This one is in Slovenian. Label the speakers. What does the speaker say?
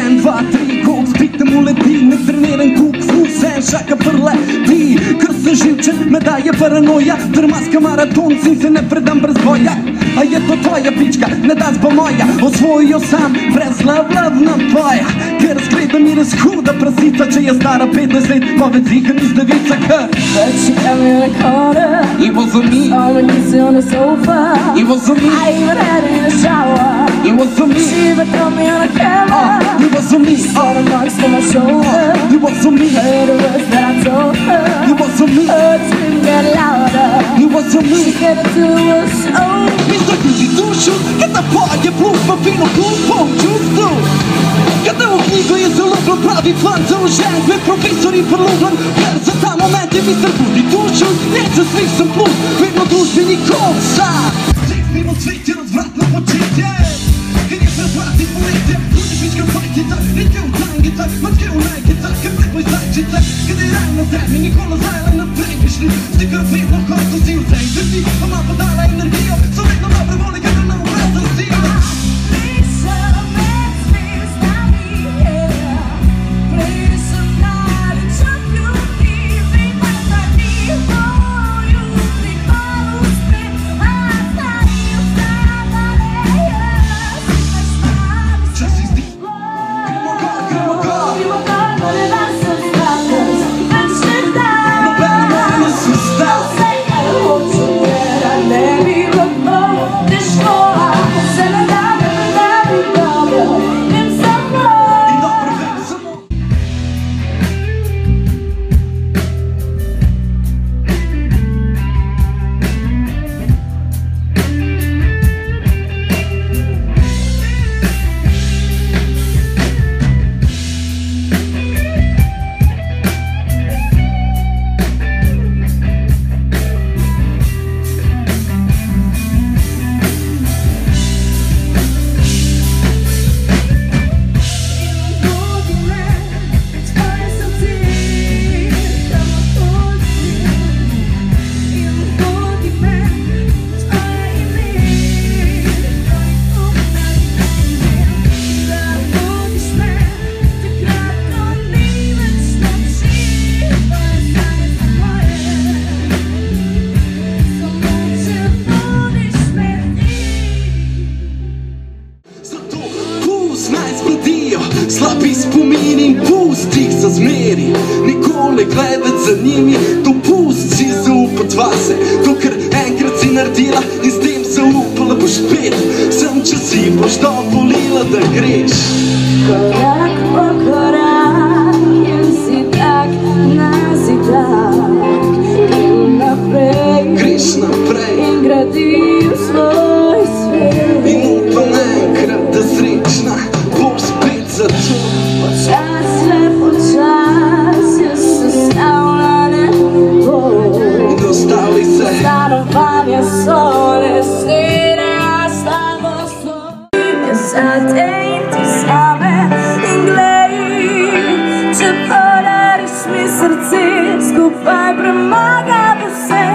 Speaker 1: En, dva, tri, koliko spite mu leti, ne treniran kuk, vse šaka prleti. Ker sem živčen, me daje paranoja, drmaska maraton, sin se ne predam brez boja. A je to tvoja pička, ne das pa moja, osvojijo sam, brez love napoja. Ker zgleda mi res huda prasica, če je stara 15 let, poved ziher iz devica, ker
Speaker 2: But she got me in a corner.
Speaker 1: It wasn't me.
Speaker 2: Oh, when you sit on the sofa.
Speaker 1: It wasn't me.
Speaker 2: I even had it in the shower.
Speaker 1: It wasn't me.
Speaker 2: She even threw me on a camera.
Speaker 1: It wasn't me.
Speaker 2: Saw the marks on my shoulder.
Speaker 1: It wasn't me.
Speaker 2: Heard the words that I told her.
Speaker 1: It wasn't me.
Speaker 2: Her scream got louder.
Speaker 1: It wasn't me.
Speaker 2: She said it to us, oh.
Speaker 1: Mi sto chiusi dušu, kada poje plus papino plus pom čustu. Kada u knjigu je zalublan pravi plan za užen, dve profesori prlublan, jer za ta momente mi budi dušu, neće svih sam plus, vedno družbeni kosa. Čeknimo cvetje, razvratno početje, kad je prevrati poletje, ljudi pička fajtica, neke u tangica, mačke u najkica, kad preko izlajčica, kad je raj na zemlji, Nikola Zajla na previšli, stikar vidno kosto si u zajzeti, a malo dala energijo, so vedno dobre vole kada na uvrata sila. Slabi spomin in pusti jih za zmeri, nikoli gledat za njimi, dopust si zaupat vase, to kar enkrat si naredila in s tem zaupala boš spet, sem če si boš dovolila, da greš.
Speaker 2: Korak po korak, jem si tak nazidak, grem naprej,
Speaker 1: greš naprej
Speaker 2: in gradim svoj svet.
Speaker 1: In upam enkrat, da srečna boš spet za to.
Speaker 2: Počas, jaz se stavila nebo.
Speaker 1: In ostali se
Speaker 2: Stanovanja so lesene, a s tabo so zate in ti same. In glej, če podariš mi srce, skupaj premaga vse.